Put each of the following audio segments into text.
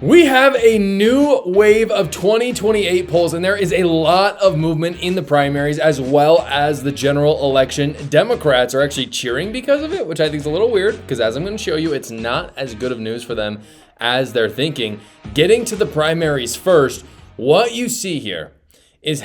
We have a new wave of 2028 polls, and there is a lot of movement in the primaries as well as the general election. Democrats are actually cheering because of it, which I think is a little weird because, as I'm going to show you, it's not as good of news for them as they're thinking. Getting to the primaries first, what you see here is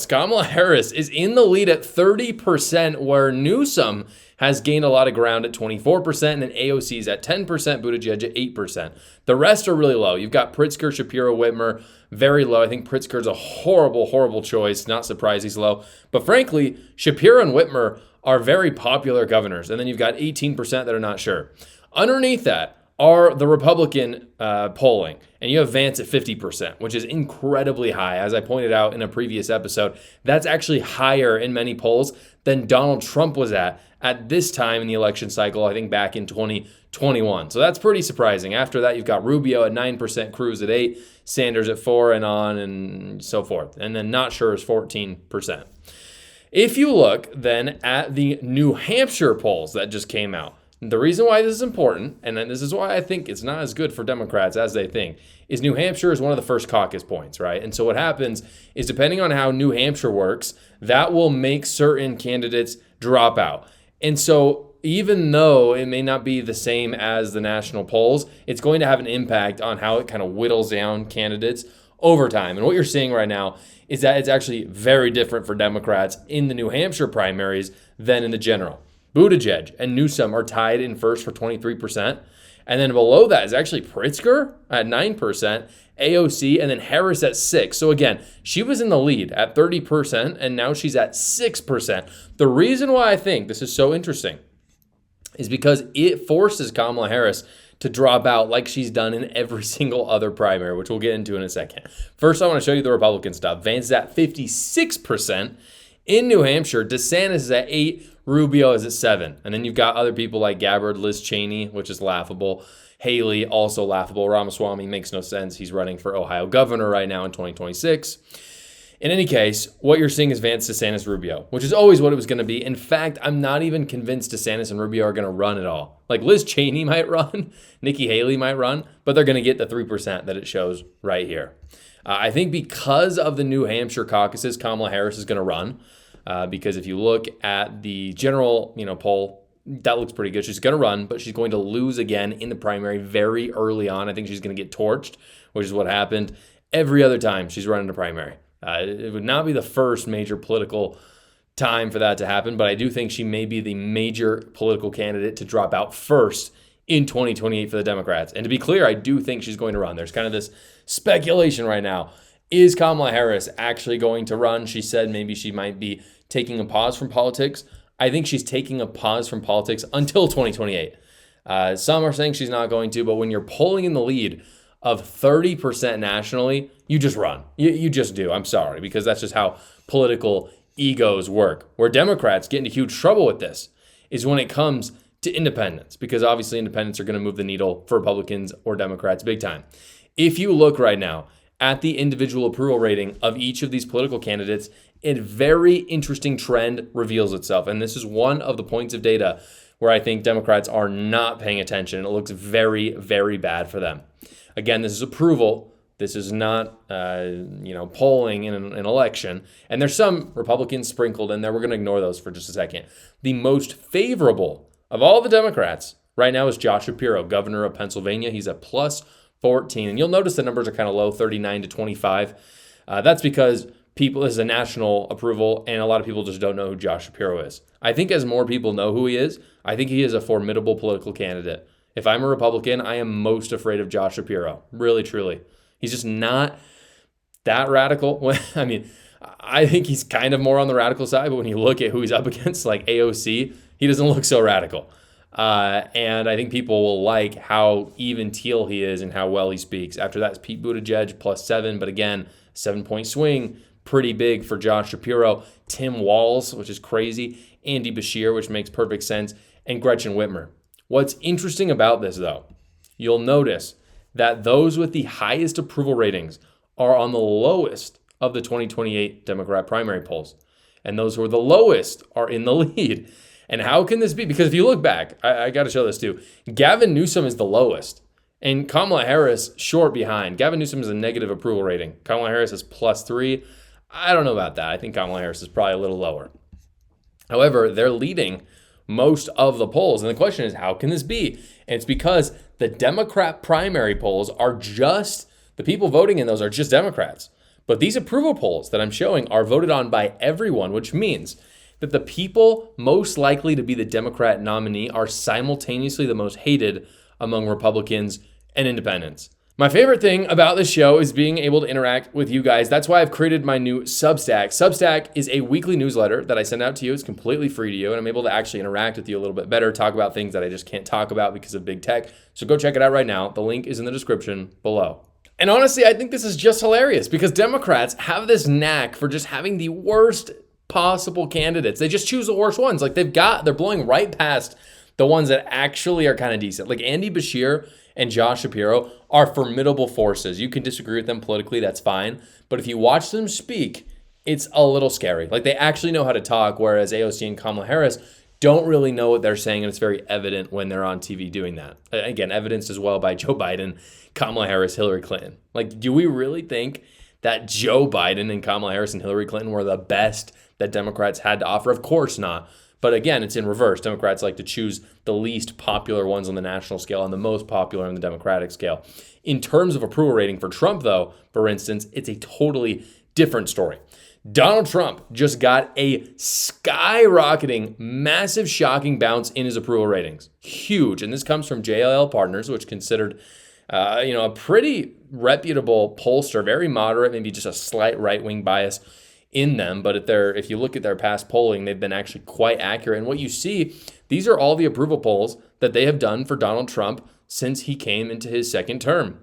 Kamala Harris is in the lead at 30%, where Newsom has gained a lot of ground at 24%, and then AOC is at 10%, Buttigieg at 8%. The rest are really low. You've got Pritzker, Shapiro, Whitmer, very low. I think Pritzker's a horrible, horrible choice. Not surprised he's low. But frankly, Shapiro and Whitmer are very popular governors, and then you've got 18% that are not sure. Underneath that are the Republican polling, and you have Vance at 50%, which is incredibly high. As I pointed out in a previous episode, that's actually higher in many polls than Donald Trump was at this time in the election cycle, I think back in 2021. So that's pretty surprising. After that, you've got Rubio at 9%, Cruz at 8%, Sanders at 4%, and on and so forth. And then not sure is 14%. If you look then at the New Hampshire polls that just came out, the reason why this is important, and this is why I think it's not as good for Democrats as they think, is New Hampshire is one of the first caucus points, right? And so what happens is, depending on how New Hampshire works, that will make certain candidates drop out. And so even though it may not be the same as the national polls, it's going to have an impact on how it kind of whittles down candidates over time. And what you're seeing right now is that it's actually very different for Democrats in the New Hampshire primaries than in the general. Buttigieg and Newsom are tied in first for 23%. And then below that is actually Pritzker at 9%, AOC, and then Harris at 6%. So again, she was in the lead at 30%, and now she's at 6%. The reason why I think this is so interesting is because it forces Kamala Harris to drop out like she's done in every single other primary, which we'll get into in a second. First, I want to show you the Republican stuff. Vance is at 56% in New Hampshire. DeSantis is at 8%. Rubio is at 7%. And then you've got other people like Gabbard, Liz Cheney, which is laughable. Haley, also laughable. Ramaswamy makes no sense. He's running for Ohio governor right now in 2026. In any case, what you're seeing is Vance, DeSantis, Rubio, which is always what it was going to be. In fact, I'm not even convinced DeSantis and Rubio are going to run at all. Like Liz Cheney might run, Nikki Haley might run, but they're going to get the 3% that it shows right here. I think because of the New Hampshire caucuses, Kamala Harris is going to run. Because if you look at the general, poll, that looks pretty good. She's going to run, but she's going to lose again in the primary very early on. I think she's going to get torched, which is what happened every other time she's running a primary. It would not be the first major political time for that to happen, but I do think she may be the major political candidate to drop out first in 2028 for the Democrats. And to be clear, I do think she's going to run. There's kind of this speculation right now. Is Kamala Harris actually going to run? She said maybe she might be taking a pause from politics. I think she's taking a pause from politics until 2028. Some are saying she's not going to, but when you're polling in the lead of 30% nationally, you just run. You just do. I'm sorry, because that's just how political egos work. Where Democrats get into huge trouble with this is when it comes to independents, because obviously independents are going to move the needle for Republicans or Democrats big time. If you look right now at the individual approval rating of each of these political candidates, a very interesting trend reveals itself. And this is one of the points of data where I think Democrats are not paying attention. It looks very, very bad for them. Again, this is approval. This is not, polling in an election. And there's some Republicans sprinkled in there. We're going to ignore those for just a second. The most favorable of all the Democrats right now is Josh Shapiro, governor of Pennsylvania. He's at plus 14. And you'll notice the numbers are kind of low, 39 to 25. That's because this is a national approval, and a lot of people just don't know who Josh Shapiro is. I think as more people know who he is, I think he is a formidable political candidate. If I'm a Republican, I am most afraid of Josh Shapiro. Really, truly. He's just not that radical. I mean, I think he's kind of more on the radical side, but when you look at who he's up against, like AOC, he doesn't look so radical. And I think people will like how even teal he is and how well he speaks. After that is Pete Buttigieg, plus 7. But again, 7-point swing, pretty big for Josh Shapiro. Tim Walz, which is crazy. Andy Beshear, which makes perfect sense. And Gretchen Whitmer. What's interesting about this, though, you'll notice that those with the highest approval ratings are on the lowest of the 2028 Democrat primary polls. And those who are the lowest are in the lead. And how can this be? Because if you look back, I got to show this too. Gavin Newsom is the lowest. And Kamala Harris, short behind. Gavin Newsom is a negative approval rating. Kamala Harris is +3. I don't know about that. I think Kamala Harris is probably a little lower. However, they're leading most of the polls. And the question is, how can this be? And it's because the Democrat primary polls are just, the people voting in those are just Democrats. But these approval polls that I'm showing are voted on by everyone, which means that the people most likely to be the Democrat nominee are simultaneously the most hated among Republicans and independents. My favorite thing about this show is being able to interact with you guys. That's why I've created my new Substack. Substack is a weekly newsletter that I send out to you. It's completely free to you, and I'm able to actually interact with you a little bit better, talk about things that I just can't talk about because of big tech. So go check it out right now. The link is in the description below. And honestly, I think this is just hilarious because Democrats have this knack for just having the worst possible candidates. They just choose the worst ones. Like they're blowing right past the ones that actually are kind of decent. Like Andy Beshear and Josh Shapiro are formidable forces. You can disagree with them politically, that's fine. But if you watch them speak, it's a little scary. Like they actually know how to talk, whereas AOC and Kamala Harris don't really know what they're saying, and it's very evident when they're on TV doing that. Again, evidenced as well by Joe Biden, Kamala Harris, Hillary Clinton. Like, do we really think that Joe Biden and Kamala Harris and Hillary Clinton were the best that Democrats had to offer? Of course not. But again, it's in reverse. Democrats like to choose the least popular ones on the national scale and the most popular on the Democratic scale. In terms of approval rating for Trump, though, for instance, it's a totally different story. Donald Trump just got a skyrocketing, massive, shocking bounce in his approval ratings. Huge. And this comes from JLL Partners, which considered a pretty reputable pollster, very moderate, maybe just a slight right-wing bias in them. But if you look at their past polling, they've been actually quite accurate. And what you see, these are all the approval polls that they have done for Donald Trump since he came into his second term.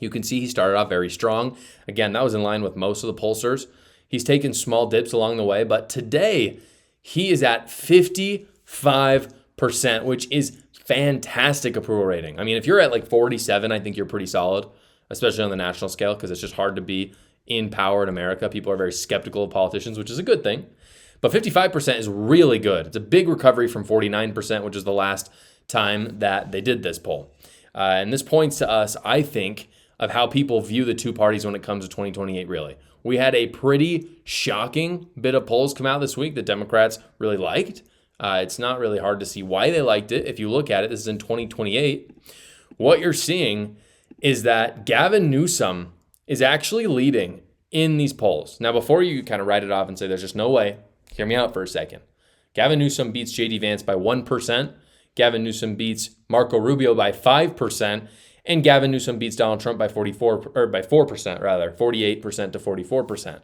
You can see he started off very strong. Again, that was in line with most of the pollsters. He's taken small dips along the way, but today he is at 55%, which is fantastic approval rating. I mean, if you're at like 47, I think you're pretty solid, especially on the national scale, because it's just hard to be in power in America. People are very skeptical of politicians, which is a good thing. But 55% is really good. It's a big recovery from 49%, which is the last time that they did this poll. And this points to us, I think, of how people view the two parties when it comes to 2028, really. We had a pretty shocking bit of polls come out this week that Democrats really liked. It's not really hard to see why they liked it. If you look at it, this is in 2028. What you're seeing is that Gavin Newsom is actually leading in these polls. Now, before you kind of write it off and say there's just no way, hear me out for a second. Gavin Newsom beats JD Vance by 1%. Gavin Newsom beats Marco Rubio by 5%. And Gavin Newsom beats Donald Trump by 4%, 48% to 44%.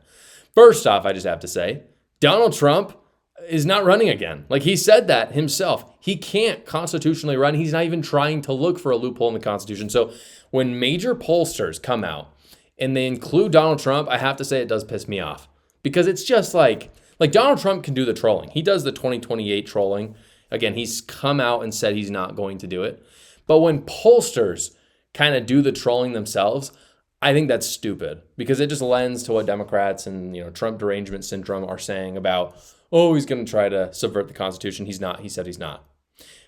First off, I just have to say, Donald Trump is not running again. Like he said that himself. He can't constitutionally run. He's not even trying to look for a loophole in the Constitution. So when major pollsters come out and they include Donald Trump, I have to say it does piss me off. Because it's just like Donald Trump can do the trolling. He does the 2028 trolling. Again, he's come out and said he's not going to do it. But when pollsters kind of do the trolling themselves, I think that's stupid because it just lends to what Democrats and Trump derangement syndrome are saying about, oh, he's going to try to subvert the Constitution. He's not. He said he's not.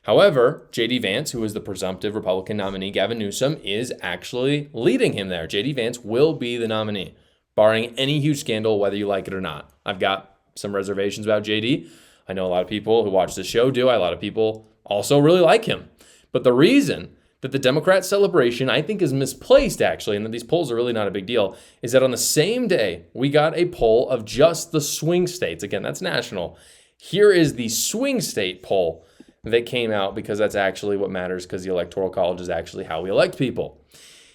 However, JD Vance, who is the presumptive Republican nominee, Gavin Newsom, is actually leading him there. JD Vance will be the nominee, barring any huge scandal, whether you like it or not. I've got some reservations about JD. I know a lot of people who watch this show do. A lot of people also really like him. But the reason that the Democrat celebration, I think, is misplaced, actually, and that these polls are really not a big deal, is that on the same day, we got a poll of just the swing states. Again, that's national. Here is the swing state poll that came out because that's actually what matters because the Electoral College is actually how we elect people.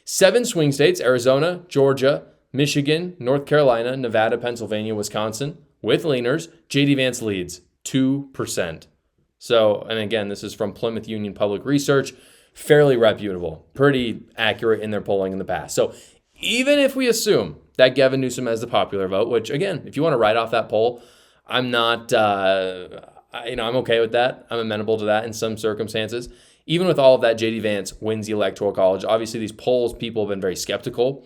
7 swing states, Arizona, Georgia, Michigan, North Carolina, Nevada, Pennsylvania, Wisconsin, with leaners, JD Vance leads 2%. So, and again, this is from Plymouth Union Public Research. Fairly reputable, pretty accurate in their polling in the past. So even if we assume that Gavin Newsom has the popular vote, which again, if you want to write off that poll, I'm not, I'm okay with that. I'm amenable to that in some circumstances. Even with all of that, JD Vance wins the Electoral College. Obviously, these polls, people have been very skeptical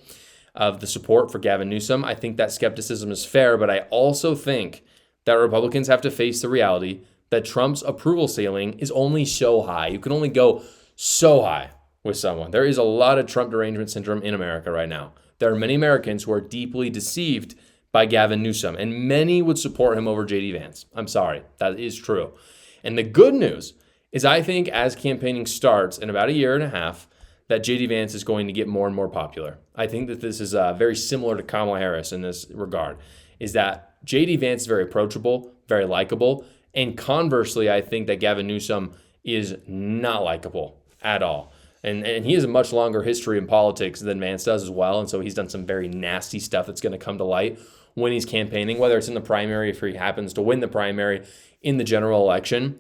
of the support for Gavin Newsom. I think that skepticism is fair, but I also think that Republicans have to face the reality that Trump's approval ceiling is only so high. You can only go so high with someone. There is a lot of Trump derangement syndrome in America right now. There are many Americans who are deeply deceived by Gavin Newsom, and many would support him over JD Vance. I'm sorry, that is true. And the good news is I think as campaigning starts in about a year and a half, that JD Vance is going to get more and more popular. I think that this is very similar to Kamala Harris in this regard, is that JD Vance is very approachable, very likable, and conversely, I think that Gavin Newsom is not likable at all. And he has a much longer history in politics than Vance does as well, and so he's done some very nasty stuff that's going to come to light when he's campaigning, whether it's in the primary, if he happens to win the primary in the general election.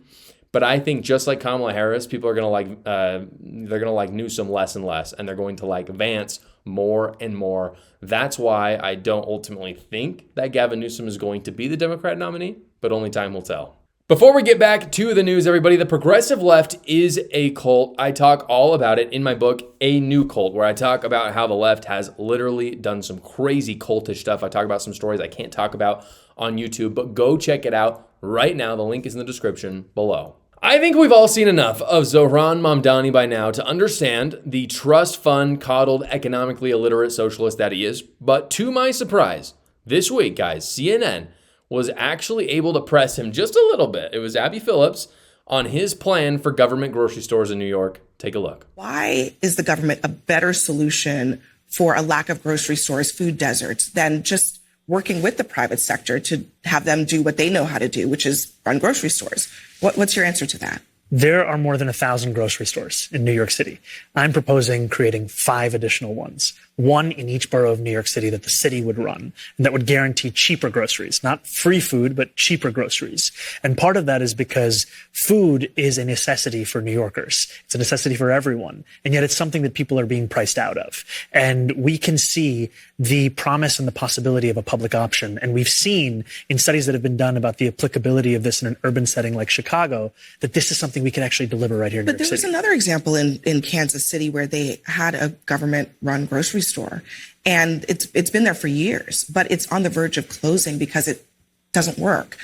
But I think just like Kamala Harris, people are going to like Newsom less and less, and they're going to like Vance more and more. That's why I don't ultimately think that Gavin Newsom is going to be the Democrat nominee, but only time will tell. Before we get back to the news, everybody, the progressive left is a cult. I talk all about it in my book, A New Cult, where I talk about how the left has literally done some crazy cultish stuff. I talk about some stories I can't talk about on YouTube, but go check it out right now. The link is in the description below. I think we've all seen enough of Zohran Mamdani by now to understand the trust fund, coddled, economically illiterate socialist that he is. But to my surprise, this week, guys, CNN was actually able to press him just a little bit. It was Abby Phillips on his plan for government grocery stores in New York. Take a look. Why is the government a better solution for a lack of grocery stores, food deserts, than just working with the private sector to have them do what they know how to do, which is run grocery stores? What's your answer to that? There are more than 1,000 grocery stores in New York City. I'm proposing creating 5 additional ones, one in each borough of New York City that the city would run, and that would guarantee cheaper groceries, not free food, but cheaper groceries. And part of that is because food is a necessity for New Yorkers. It's a necessity for everyone. And yet it's something that people are being priced out of. And we can see the promise and the possibility of a public option. And we've seen in studies that have been done about the applicability of this in an urban setting like Chicago, that this is something we can actually deliver right here in New York City. But there was another example in Kansas City where they had a government-run grocery store, and it's been there for years, but it's on the verge of closing because it doesn't work.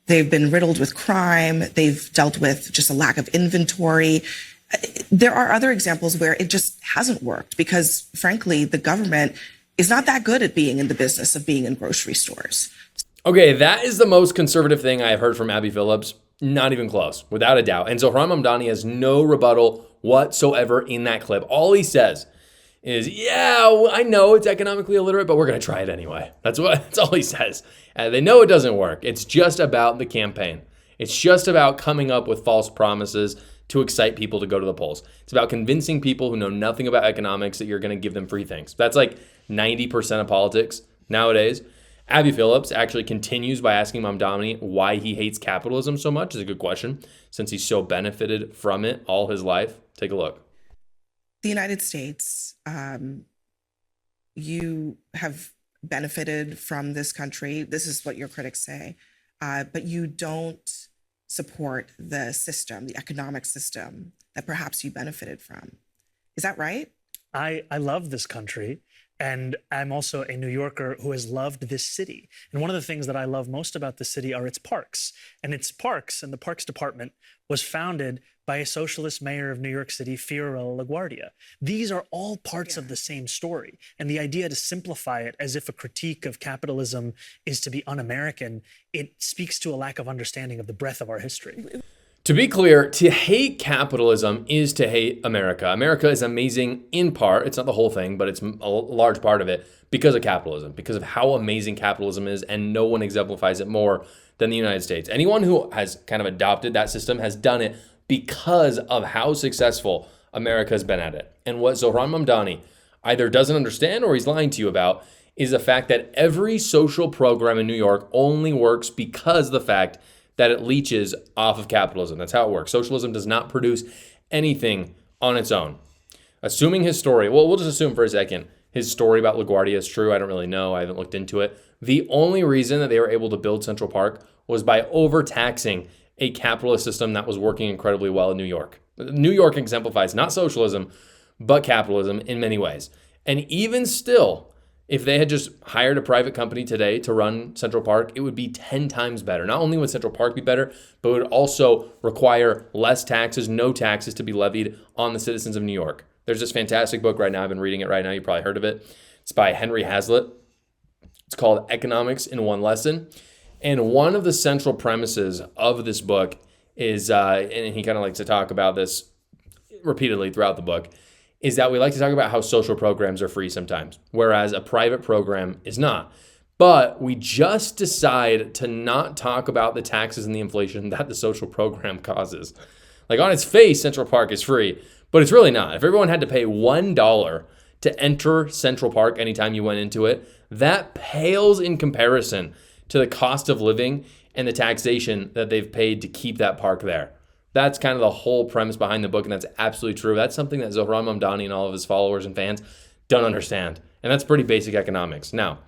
They've been riddled with crime. They've dealt with just a lack of inventory. There are other examples where it just hasn't worked because, frankly, the government is not that good at being in the business of being in grocery stores. Okay, that is the most conservative thing I have heard from Abby Phillips. Not even close, without a doubt. And Zohran Mamdani has no rebuttal whatsoever in that clip. All he says is, yeah, I know it's economically illiterate, but we're going to try it anyway. That's all he says. They know it doesn't work. It's just about the campaign. It's just about coming up with false promises to excite people to go to the polls. It's about convincing people who know nothing about economics that you're going to give them free things. That's like 90% of politics nowadays. Abby Phillips actually continues by asking Mamdani why he hates capitalism so much. Is a good question, since he's so benefited from it all his life. Take a look. The United States, you have benefited from this country. This is what your critics say, but you don't support the system, the economic system that perhaps you benefited from. Is that right? I love this country. And I'm also a New Yorker who has loved this city. And one of the things that I love most about the city are its parks. And its parks, and the Parks Department was founded by a socialist mayor of New York City, Fiorello LaGuardia. These are all parts of the same story. And the idea to simplify it as if a critique of capitalism is to be un-American, it speaks to a lack of understanding of the breadth of our history. To be clear, to hate capitalism is to hate America. America is amazing in part. It's not the whole thing, but it's a large part of it because of capitalism, because of how amazing capitalism is, and no one exemplifies it more than the United States. Anyone who has kind of adopted that system has done it because of how successful America has been at it. And what Zohran Mamdani either doesn't understand or he's lying to you about is the fact that every social program in New York only works because of the fact that it leeches off of capitalism. That's how it works. Socialism does not produce anything on its own. Assuming his story, well, we'll just assume for a second his story about LaGuardia is true. I don't really know. I haven't looked into it. The only reason that they were able to build Central Park was by overtaxing a capitalist system that was working incredibly well in New York. New York exemplifies not socialism, but capitalism in many ways. And even still, if they had just hired a private company today to run Central Park, it would be 10 times better. Not only would Central Park be better, but it would also require less taxes, no taxes to be levied on the citizens of New York. There's this fantastic book right now. I've been reading it right now. You probably heard of it. It's by Henry Hazlitt. It's called Economics in One Lesson. And one of the central premises of this book is, and he kind of likes to talk about this repeatedly throughout the book, is that we like to talk about how social programs are free sometimes, whereas a private program is not. But we just decide to not talk about the taxes and the inflation that the social program causes. Like on its face, Central Park is free, but it's really not. If everyone had to pay $1 to enter Central Park anytime you went into it, that pales in comparison to the cost of living and the taxation that they've paid to keep that park there. That's kind of the whole premise behind the book, and that's absolutely true. That's something that Zohran Mamdani and all of his followers and fans don't understand, and that's pretty basic economics. Now,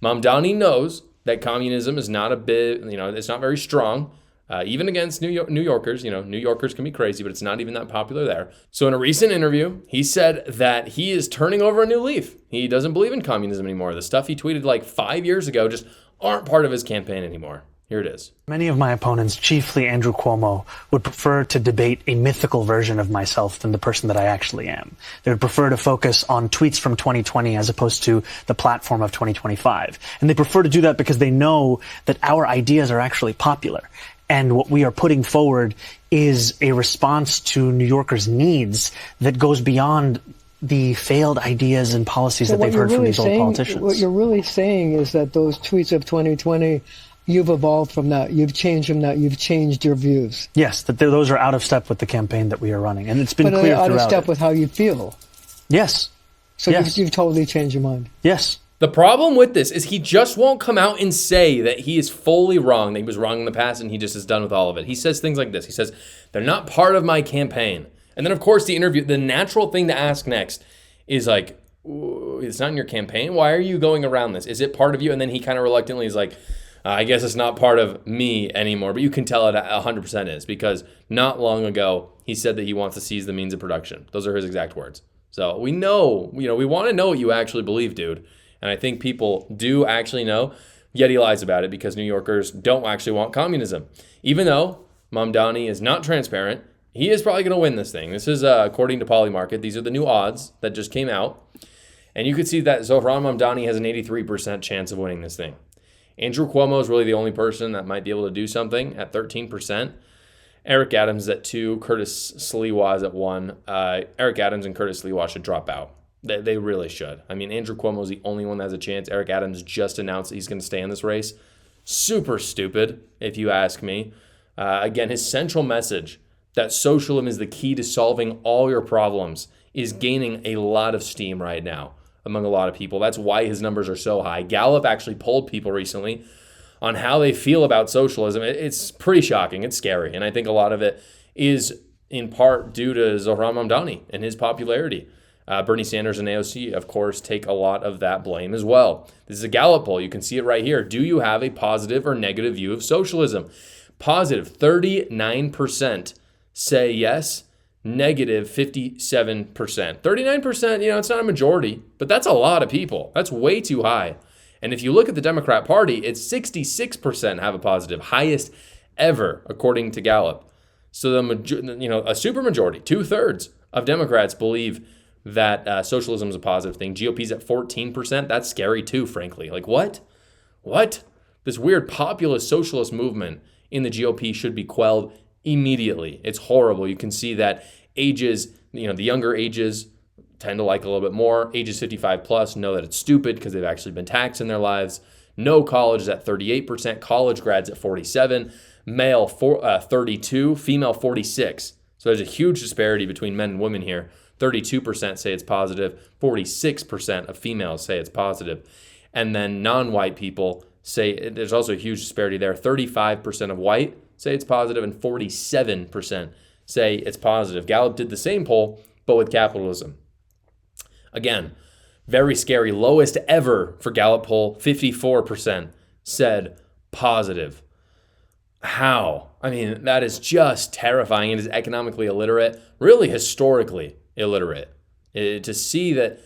Mamdani knows that communism is not a bit, it's not very strong, even against New Yorkers. New Yorkers can be crazy, but it's not even that popular there. So in a recent interview, he said that he is turning over a new leaf. He doesn't believe in communism anymore. The stuff he tweeted like 5 years ago just aren't part of his campaign anymore. Here it is. Many of my opponents, chiefly Andrew Cuomo, would prefer to debate a mythical version of myself than the person that I actually am. They would prefer to focus on tweets from 2020 as opposed to the platform of 2025. And they prefer to do that because they know that our ideas are actually popular. And what we are putting forward is a response to New Yorkers' needs that goes beyond the failed ideas and policies that they've heard from these old politicians. What you're really saying is that those tweets of 2020, you've evolved from that. You've changed from that. You've changed your views. Yes, that those are out of step with the campaign that we are running. And it's been clear throughout. Out of step with how you feel. Yes. So yes. You've totally changed your mind. Yes. The problem with this is he just won't come out and say that he is fully wrong, that he was wrong in the past, and he just is done with all of it. He says things like this. He says, they're not part of my campaign. And then, of course, the natural thing to ask next is like, it's not in your campaign? Why are you going around this? Is it part of you? And then he kind of reluctantly is like, I guess it's not part of me anymore. But you can tell it 100% is, because not long ago, he said that he wants to seize the means of production. Those are his exact words. So we know, we want to know what you actually believe, dude. And I think people do actually know, yet he lies about it because New Yorkers don't actually want communism. Even though Mamdani is not transparent, he is probably going to win this thing. This is according to Polymarket. These are the new odds that just came out. And you could see that Zohran Mamdani has an 83% chance of winning this thing. Andrew Cuomo is really the only person that might be able to do something at 13%. Eric Adams is at 2%. Curtis Sliwa is at 1%. Eric Adams and Curtis Sliwa should drop out. They really should. I mean, Andrew Cuomo is the only one that has a chance. Eric Adams just announced that he's going to stay in this race. Super stupid, if you ask me. Again, his central message that socialism is the key to solving all your problems is gaining a lot of steam right now among a lot of people. That's why his numbers are so high. Gallup actually polled people recently on how they feel about socialism. It's pretty shocking. It's scary. And I think a lot of it is in part due to Zohran Mamdani and his popularity. Bernie Sanders and AOC, of course, take a lot of that blame as well. This is a Gallup poll. You can see it right here. Do you have a positive or negative view of socialism? Positive, 39% say yes. Negative, 57%. 39%, it's not a majority, but that's a lot of people. That's way too high. And if you look at the Democrat Party, it's 66% have a positive, highest ever, according to Gallup. So a super majority, 2/3 of Democrats believe that socialism is a positive thing. GOP's at 14%. That's scary too, frankly. Like, what? This weird populist socialist movement in the GOP should be quelled immediately. It's horrible. You can see that ages, the younger ages tend to like a little bit more. Ages 55 plus know that it's stupid because they've actually been taxed in their lives. No college is at 38%. College grads at 47%. Male 32%. Female 46%. So there's a huge disparity between men and women here. 32% say it's positive, 46% of females say it's positive. And then non-white people say, there's also a huge disparity there. 35% of white say it's positive and 47% say it's positive. Gallup did the same poll, but with capitalism. Again, very scary. Lowest ever for Gallup poll, 54% said positive. How? I mean, that is just terrifying. It is economically illiterate, really historically illiterate. To see that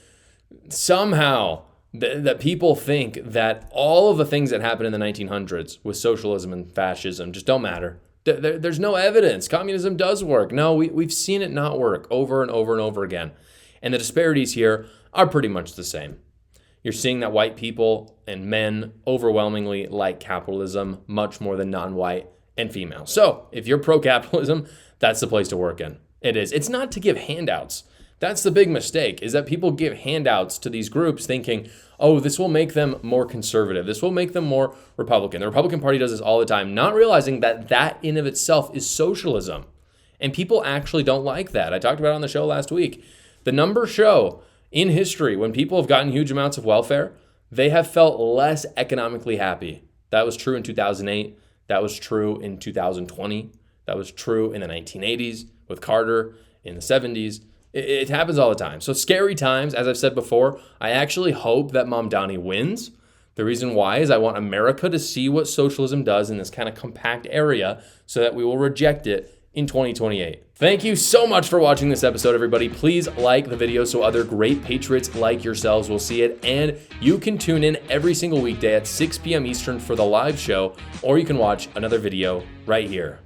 somehow that people think that all of the things that happened in the 1900s with socialism and fascism just don't matter. There's no evidence. Communism does work. No, we've seen it not work over and over and over again. And the disparities here are pretty much the same. You're seeing that white people and men overwhelmingly like capitalism much more than non-white and female. So if you're pro-capitalism, that's the place to work in. It is. It's not to give handouts. That's the big mistake, is that people give handouts to these groups thinking, oh, this will make them more conservative. This will make them more Republican. The Republican Party does this all the time, not realizing that that in of itself is socialism. And people actually don't like that. I talked about it on the show last week. The numbers show in history, when people have gotten huge amounts of welfare, they have felt less economically happy. That was true in 2008. That was true in 2020. That was true in the 1980s with Carter, in the 70s. It happens all the time. So scary times, as I've said before. I actually hope that Mamdani wins. The reason why is I want America to see what socialism does in this kind of compact area so that we will reject it in 2028. Thank you so much for watching this episode, everybody. Please like the video so other great patriots like yourselves will see it. And you can tune in every single weekday at 6 p.m. Eastern for the live show, or you can watch another video right here.